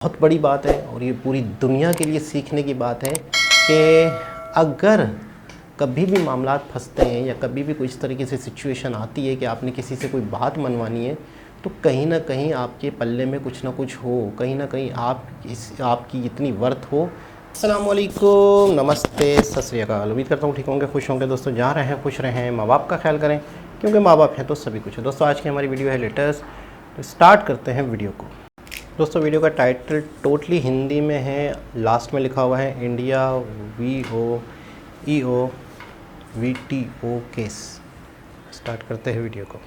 बहुत बड़ी बात है और ये पूरी दुनिया के लिए सीखने की बात है कि अगर कभी भी मामलात फंसते हैं या कभी भी कोई इस तरीके से सिचुएशन आती है कि आपने किसी से कोई बात मनवानी है, तो कहीं ना कहीं आपके पल्ले में कुछ ना कुछ हो, कहीं ना कहीं आपकी इतनी वर्थ हो। अस्सलाम वालेकुम, नमस्ते, सत श्री अकाल। उम्मीद करता हूँ ठीक होंगे, खुश होंगे। दोस्तों जहाँ रहें खुश रहें, माँ बाप का ख्याल करें, क्योंकि माँ बाप हैं तो सभी कुछ है। दोस्तों आज की हमारी वीडियो है लेटेस्ट, तो स्टार्ट करते हैं वीडियो को। दोस्तों वीडियो का टाइटल टोटली हिंदी में है, लास्ट में लिखा हुआ है इंडिया WTO केस। स्टार्ट करते हैं वीडियो को।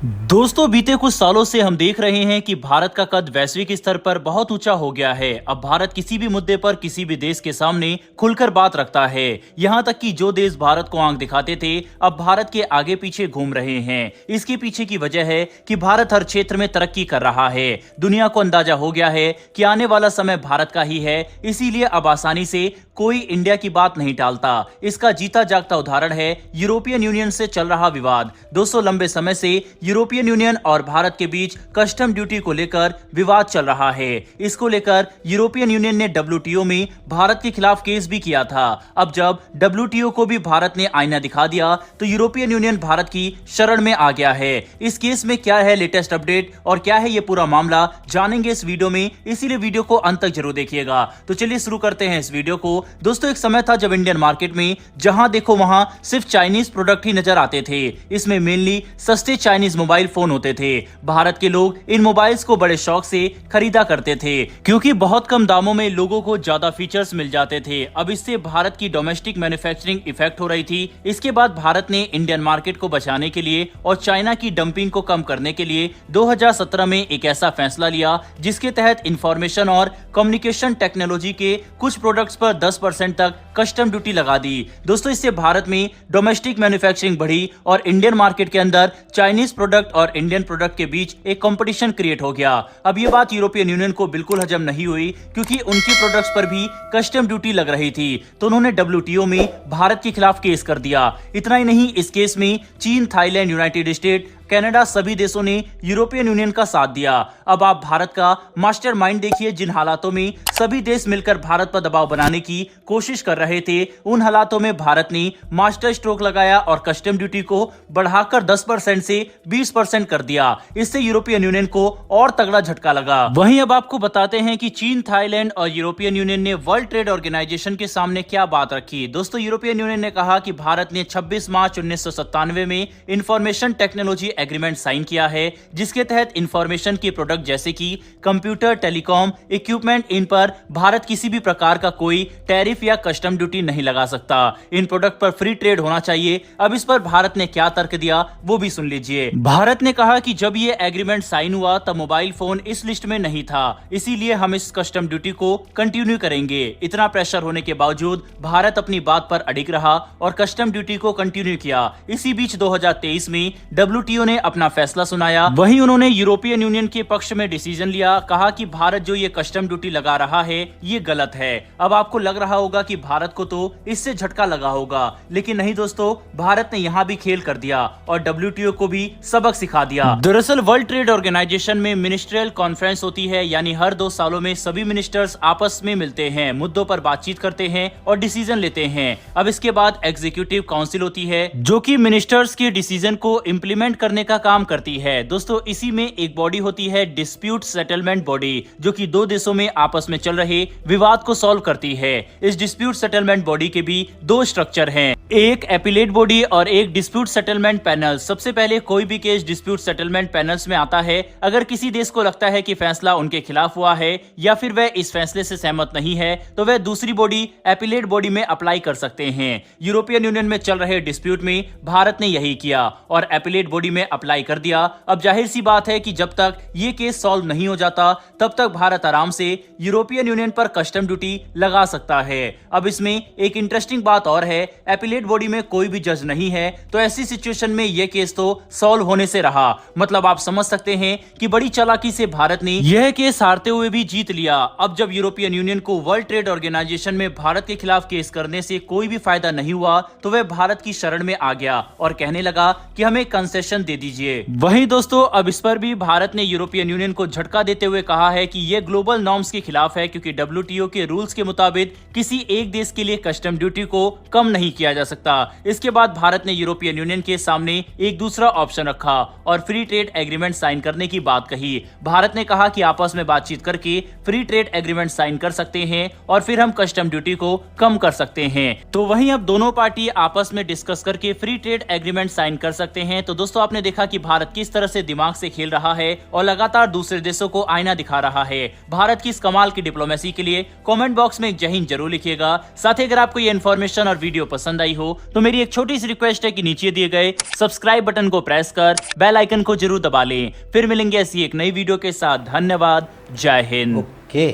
दोस्तों बीते कुछ सालों से हम देख रहे हैं कि भारत का कद वैश्विक स्तर पर बहुत ऊंचा हो गया है। अब भारत किसी भी मुद्दे पर किसी भी देश के सामने खुलकर बात रखता है। यहां तक कि जो देश भारत को आंख दिखाते थे अब भारत के आगे पीछे घूम रहे हैं। इसके पीछे की वजह है कि भारत हर क्षेत्र में तरक्की कर रहा है। दुनिया को अंदाजा हो गया है कि आने वाला समय भारत का ही है, इसीलिए अब आसानी से कोई इंडिया की बात नहीं टालता। इसका जीता जागता उदाहरण है यूरोपियन यूनियन से चल रहा विवाद। दोस्तों लंबे समय से यूरोपियन यूनियन और भारत के बीच कस्टम ड्यूटी को लेकर विवाद चल रहा है। इसको लेकर यूरोपियन यूनियन ने WTO में भारत के खिलाफ केस भी किया था। अब जब WTO को भी भारत ने आईना दिखा दिया तो यूरोपियन यूनियन भारत की शरण में आ गया है। इस केस में क्या है लेटेस्ट अपडेट और क्या है ये पूरा मामला, जानेंगे इस वीडियो में, इसीलिए वीडियो को अंत तक जरूर देखिएगा। तो चलिए शुरू करते हैं इस वीडियो को। दोस्तों एक समय था जब इंडियन मार्केट में जहां देखो वहां सिर्फ चाइनीज प्रोडक्ट ही नजर आते थे। इसमें मेनली सस्ते चाइनीज मोबाइल फोन होते थे। भारत के लोग इन मोबाइल्स को बड़े शौक से खरीदा करते थे क्योंकि बहुत कम दामों में लोगों को ज्यादा फीचर्स मिल जाते थे। अब इससे भारत की डोमेस्टिक मैन्युफैक्चरिंग इफेक्ट हो रही थी। इसके बाद भारत ने इंडियन मार्केट को बचाने के लिए और चाइना की डंपिंग को कम करने के लिए 2017 में एक ऐसा फैसला लिया जिसके तहत इंफॉर्मेशन और कम्युनिकेशन टेक्नोलॉजी के कुछ प्रोडक्ट्स पर 10% तक कस्टम ड्यूटी लगा दी। दोस्तों इससे भारत में डोमेस्टिक मैन्युफैक्चरिंग बढ़ी और इंडियन मार्केट के अंदर चाइनीज प्रोडक्ट और इंडियन प्रोडक्ट के बीच एक कंपटीशन क्रिएट हो गया। अब ये बात यूरोपियन यूनियन को बिल्कुल हजम नहीं हुई क्योंकि उनके प्रोडक्ट्स पर भी कस्टम ड्यूटी लग रही थी, तो उन्होंने WTO में भारत के खिलाफ केस कर दिया। इतना ही नहीं, इस केस में चीन, थाईलैंड, यूनाइटेड स्टेट, कनाडा सभी देशों ने यूरोपियन यूनियन का साथ दिया। अब आप भारत का मास्टरमाइंड देखिए, जिन हालातों में सभी देश मिलकर भारत पर दबाव बनाने की कोशिश कर रहे थे, उन हालातों में भारत ने मास्टर स्ट्रोक लगाया और कस्टम ड्यूटी को बढ़ाकर 10% से 20% कर दिया। इससे यूरोपियन यूनियन को और तगड़ा झटका लगा। वहीं अब आपको बताते हैं कि चीन, थाईलैंड और यूरोपियन यूनियन ने वर्ल्ड ट्रेड ऑर्गेनाइजेशन के सामने क्या बात रखी। दोस्तों यूरोपियन यूनियन ने कहा कि भारत ने 26 मार्च 1997 में इंफॉर्मेशन टेक्नोलॉजी एग्रीमेंट साइन किया है, जिसके तहत इंफॉर्मेशन के प्रोडक्ट जैसे कि कंप्यूटर, टेलीकॉम इक्विपमेंट, इन पर भारत किसी भी प्रकार का कोई टैरिफ या कस्टम ड्यूटी नहीं लगा सकता। इन प्रोडक्ट पर फ्री ट्रेड होना चाहिए। अब इस पर भारत ने क्या तर्क दिया वो भी सुन लीजिए। भारत ने कहा कि जब ये एग्रीमेंट साइन हुआ तब मोबाइल फोन इस लिस्ट में नहीं था, इसीलिए हम इस कस्टम ड्यूटी को कंटिन्यू करेंगे। इतना प्रेशर होने के बावजूद भारत अपनी बात पर अडिग रहा और कस्टम ड्यूटी को कंटिन्यू किया। इसी बीच 2023 में WTO ने अपना फैसला सुनाया। वहीं उन्होंने यूरोपियन यूनियन के पक्ष में डिसीजन लिया। कहा कि भारत जो ये कस्टम ड्यूटी लगा रहा है ये गलत है। अब आपको लग रहा होगा कि भारत को तो इससे झटका लगा होगा, लेकिन नहीं दोस्तों, भारत ने यहाँ भी खेल कर दिया और WTO को भी सबक सिखा दिया। दरअसल वर्ल्ड ट्रेड ऑर्गेनाइजेशन में मिनिस्ट्रियल कॉन्फ्रेंस होती है, यानी हर 2 सालों में सभी मिनिस्टर्स आपस में मिलते हैं, मुद्दों पर बातचीत करते हैं और डिसीजन लेते हैं। अब इसके बाद एग्जीक्यूटिव काउंसिल होती है जो कि मिनिस्टर्स के डिसीजन को इम्प्लीमेंट करने का काम करती है। दोस्तों इसी में एक बॉडी होती है डिस्प्यूट सेटलमेंट बॉडी, जो कि 2 देशों में आपस में चल रहे विवाद को सॉल्व करती है। इस डिस्प्यूट सेटलमेंट बॉडी के भी 2 स्ट्रक्चर हैं, एक एपिलेट बॉडी और एक डिस्प्यूट सेटलमेंट पैनल। सबसे पहले कोई भी केस डिस्प्यूट सेटलमेंट पैनल्स में आता है। अगर किसी देश को लगता है कि फैसला उनके खिलाफ हुआ है या फिर वह इस फैसले से सहमत नहीं है तो वह दूसरी बॉडी एपिलेट बॉडी में अप्लाई कर सकते हैं। यूरोपियन यूनियन में चल रहे डिस्प्यूट में भारत ने यही किया और एपिलेट बॉडी में अप्लाई कर दिया। अब जाहिर सी बात है कि जब तक ये केस सॉल्व नहीं हो जाता तब तक भारत आराम से यूरोपियन यूनियन पर कस्टम ड्यूटी लगा सकता है। अब इसमें एक इंटरेस्टिंग बात और है, एपिलेट एपिलेट बॉडी में कोई भी जज नहीं है, तो ऐसी सिचुएशन में यह केस तो सॉल्व होने से रहा। मतलब आप समझ सकते हैं कि बड़ी चालाकी से भारत ने यह केस हारते हुए भी जीत लिया। अब जब यूरोपियन यूनियन को वर्ल्ड ट्रेड ऑर्गेनाइजेशन में भारत के खिलाफ केस करने से कोई भी फायदा नहीं हुआ, तो वह भारत की शरण में आ गया और कहने लगा कि हमें कंसेशन दे दीजिए। वहीं दोस्तों अब इस पर भी भारत ने यूरोपियन यूनियन को झटका देते हुए कहा है कि यह ग्लोबल नॉर्म्स के खिलाफ है, क्योंकि WTO के रूल्स के मुताबिक किसी एक देश के लिए कस्टम ड्यूटी को कम नहीं किया जा सकता। इसके बाद भारत ने यूरोपियन यूनियन के सामने एक दूसरा ऑप्शन रखा और फ्री ट्रेड एग्रीमेंट साइन करने की बात कही। भारत ने कहा कि आपस में बातचीत करके फ्री ट्रेड एग्रीमेंट साइन कर सकते हैं और फिर हम कस्टम ड्यूटी को कम कर सकते हैं। तो वहीं अब दोनों पार्टी आपस में डिस्कस करके फ्री ट्रेड एग्रीमेंट साइन कर सकते हैं। तो दोस्तों आपने देखा कि भारत किस तरह से दिमाग से खेल रहा है और लगातार दूसरे देशों को आईना दिखा रहा है। भारत की इस कमाल की डिप्लोमेसी के लिए कमेंट बॉक्स में जय हिंद जरूर लिखिएगा। साथ ही अगर आपको ये इन्फॉर्मेशन और वीडियो पसंद आई हो तो मेरी एक छोटी सी रिक्वेस्ट है कि नीचे दिए गए सब्सक्राइब बटन को प्रेस कर बेल आइकन को जरूर दबा लें। फिर मिलेंगे ऐसी एक नई वीडियो के साथ। धन्यवाद, जय हिंद। ओके,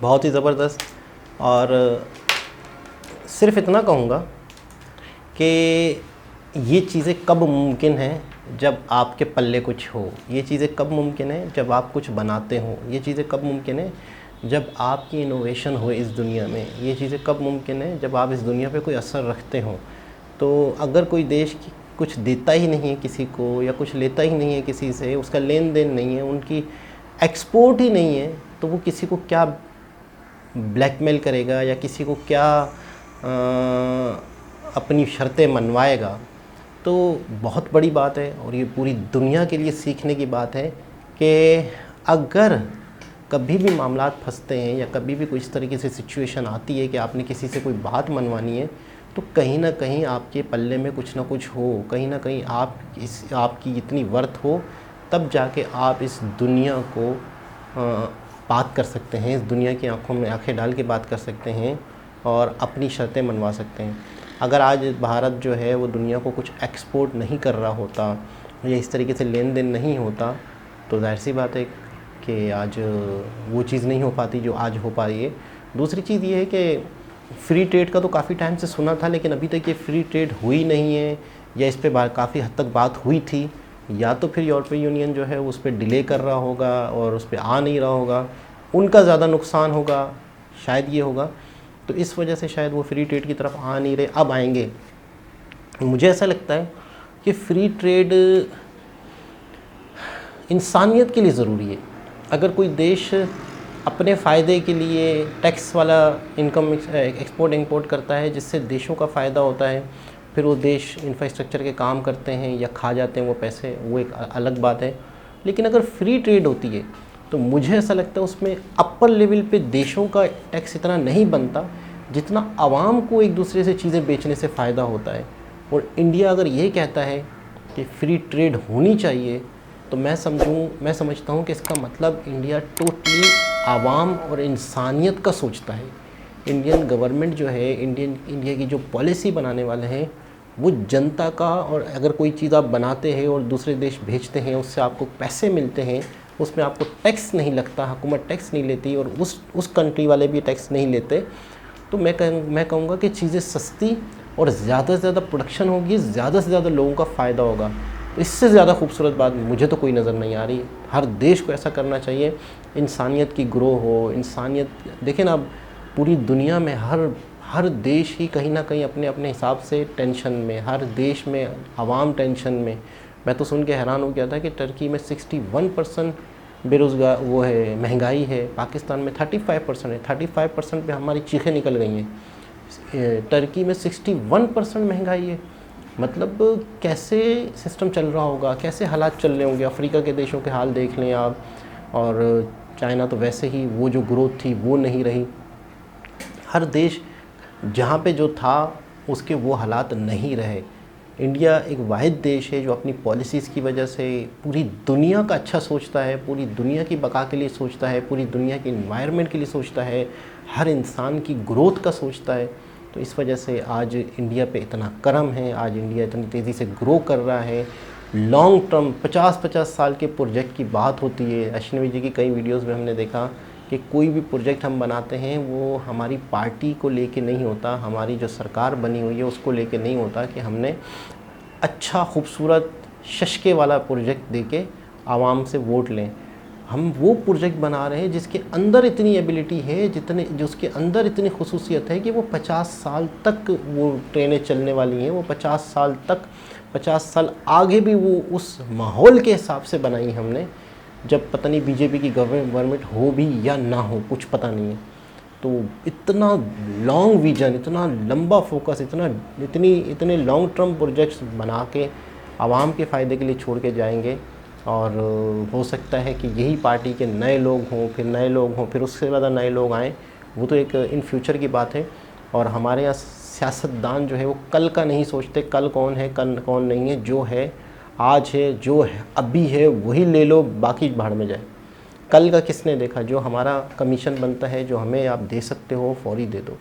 बहुत ही ज़बरदस्त। और सिर्फ इतना कहूँगा कि ये चीज़ें कब मुमकिन हैं जब आपके पल्ले कुछ हो। ये चीज़ें कब मुमकिन है जब आप कुछ बनाते हो। ये चीज़ें कब मुमकिन है जब आपकी इनोवेशन हो इस दुनिया में। ये चीज़ें कब मुमकिन है जब आप इस दुनिया पे कोई असर रखते हो। तो अगर कोई देश कुछ देता ही नहीं है किसी को, या कुछ लेता ही नहीं है किसी से, उसका लेन देन नहीं है, उनकी एक्सपोर्ट ही नहीं है, तो वो किसी को क्या ब्लैकमेल करेगा या किसी को क्या अपनी शर्तें मनवाएगा। तो बहुत बड़ी बात है और ये पूरी दुनिया के लिए सीखने की बात है कि अगर कभी भी मामलात फंसते हैं या कभी भी कुछ तरीके से सिचुएशन आती है कि आपने किसी से कोई बात मनवानी है, तो कहीं ना कहीं आपके पल्ले में कुछ ना कुछ हो, कहीं ना कहीं आपकी इतनी वर्थ हो, तब जाके आप इस दुनिया को बात कर सकते हैं, इस दुनिया की आंखों में आंखें डाल के बात कर सकते हैं और अपनी शर्तें मनवा सकते हैं। अगर आज भारत जो है वो दुनिया को कुछ एक्सपोर्ट नहीं कर रहा होता या इस तरीके से लेन देन नहीं होता, तो जाहिर सी बात है कि आज वो चीज़ नहीं हो पाती जो आज हो पा रही है। दूसरी चीज़ ये है कि फ्री ट्रेड का तो काफ़ी टाइम से सुना था, लेकिन अभी तक ये फ्री ट्रेड हुई नहीं है, या इस पर काफ़ी हद तक बात हुई थी, या तो फिर यूरोपियन यूनियन जो है उस पर डिले कर रहा होगा और उस पर आ नहीं रहा होगा, उनका ज़्यादा नुकसान होगा, शायद ये होगा। तो इस वजह से शायद वो फ्री ट्रेड की तरफ आ नहीं रहे, अब आएंगे। मुझे ऐसा लगता है कि फ्री ट्रेड इंसानियत के लिए ज़रूरी है। अगर कोई देश अपने फ़ायदे के लिए टैक्स वाला इनकम एक्सपोर्ट इंपोर्ट करता है जिससे देशों का फ़ायदा होता है, फिर वो देश इंफ्रास्ट्रक्चर के काम करते हैं या खा जाते हैं वो पैसे, वो एक अलग बात है। लेकिन अगर फ्री ट्रेड होती है तो मुझे ऐसा लगता है उसमें अपर लेवल पे देशों का टैक्स इतना नहीं बनता जितना आवाम को एक दूसरे से चीज़ें बेचने से फ़ायदा होता है। और इंडिया अगर ये कहता है कि फ्री ट्रेड होनी चाहिए, तो मैं समझता हूँ कि इसका मतलब इंडिया टोटली आवाम और इंसानियत का सोचता है। इंडियन गवर्नमेंट जो है, इंडिया की जो पॉलिसी बनाने वाले हैं, वो जनता का, और अगर कोई चीज़ आप बनाते हैं और दूसरे देश भेजते हैं, उससे आपको पैसे मिलते हैं, उसमें आपको टैक्स नहीं लगता, हुकूमत टैक्स नहीं लेती और उस कंट्री वाले भी टैक्स नहीं लेते, तो मैं कहूँगा कि चीज़ें सस्ती और ज़्यादा से ज़्यादा प्रोडक्शन होगी, ज़्यादा से ज़्यादा लोगों का फ़ायदा होगा। तो इससे ज़्यादा खूबसूरत बात मुझे तो कोई नज़र नहीं आ रही। हर देश को ऐसा करना चाहिए, इंसानियत की ग्रो हो। इंसानियत देखें ना, पूरी दुनिया में हर देश ही कहीं ना कहीं अपने अपने हिसाब से टेंशन में, हर देश में आवाम टेंशन में। मैं तो सुन के हैरान हो गया था कि टर्की में 61% बेरोज़गार वो है, महंगाई है। पाकिस्तान में 35% है। 35% पे हमारी चीखें निकल गई हैं। टर्की में 61% महंगाई है। मतलब कैसे सिस्टम चल रहा होगा, कैसे हालात चल रहे होंगे। अफ्रीका के देशों के हाल देख लें आप, और चाइना तो वैसे ही वो जो ग्रोथ थी वो नहीं रही। हर देश जहाँ पे जो था उसके वो हालात नहीं रहे। इंडिया एक वाहिद देश है जो अपनी पॉलिसीज़ की वजह से पूरी दुनिया का अच्छा सोचता है, पूरी दुनिया की बका के लिए सोचता है, पूरी दुनिया की इन्वायरमेंट के लिए सोचता है, हर इंसान की ग्रोथ का सोचता है। तो इस वजह से आज इंडिया पे इतना करम है, आज इंडिया इतनी तेज़ी से ग्रो कर रहा है। लॉन्ग टर्म 50-50 साल के प्रोजेक्ट की बात होती है। अश्विनी जी की कई वीडियोस में हमने देखा कि कोई भी प्रोजेक्ट हम बनाते हैं वो हमारी पार्टी को लेके नहीं होता, हमारी जो सरकार बनी हुई है उसको लेके नहीं होता कि हमने अच्छा खूबसूरत शशके वाला प्रोजेक्ट देके आवाम से वोट लें। हम वो प्रोजेक्ट बना रहे हैं जिसके अंदर इतनी एबिलिटी है, जो उसके अंदर इतनी खुसूसियत है कि वो 50 साल तक वो ट्रेनें चलने वाली हैं, वो 50 साल आगे भी वो उस माहौल के हिसाब से बनाई हमने, जब पता नहीं बीजेपी की गवर्नमेंट हो भी या ना हो, कुछ पता नहीं है। तो इतना लॉन्ग विजन, इतना लंबा फोकस, इतने लॉन्ग टर्म प्रोजेक्ट्स बना के आवाम के फ़ायदे के लिए छोड़ के जाएंगे। और हो सकता है कि यही पार्टी के नए लोग हों, फिर नए लोग हों, फिर उससे ज़्यादा नए लोग आएँ, वो तो एक इन फ्यूचर की बात है। और हमारे यहाँ सियासतदान जो है वो कल का नहीं सोचते, कल कौन है कल कौन नहीं है, जो है आज है, जो है अभी है वही ले लो, बाकी भाड़ में जाए। कल का किसने देखा? जो हमारा कमीशन बनता है, जो हमें आप दे सकते हो फौरी दे दो।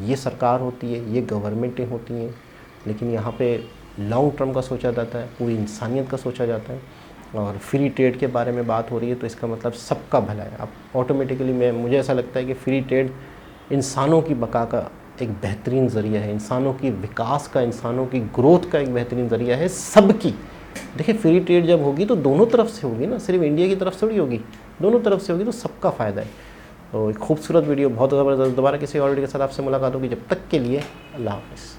ये सरकार होती है, ये गवर्नमेंटें होती हैं, लेकिन यहाँ पे लॉन्ग टर्म का सोचा जाता है, पूरी इंसानियत का सोचा जाता है। और फ्री ट्रेड के बारे में बात हो रही है तो इसका मतलब सबका भला है। अब ऑटोमेटिकली मुझे ऐसा लगता है कि फ्री ट्रेड इंसानों की बका का एक बेहतरीन ज़रिया है, इंसानों की विकास का, इंसानों की ग्रोथ का एक बेहतरीन ज़रिया है, सबकी। देखिए फ्री ट्रेड जब होगी तो दोनों तरफ से होगी ना, सिर्फ इंडिया की तरफ से थोड़ी होगी, दोनों तरफ से होगी, तो सबका फ़ायदा है। तो एक खूबसूरत वीडियो, बहुत ज़बरदस्त। दोबारा किसी और वीडियो के साथ आपसे मुलाकात होगी, जब तक के लिए अल्लाह हाफ़िज़।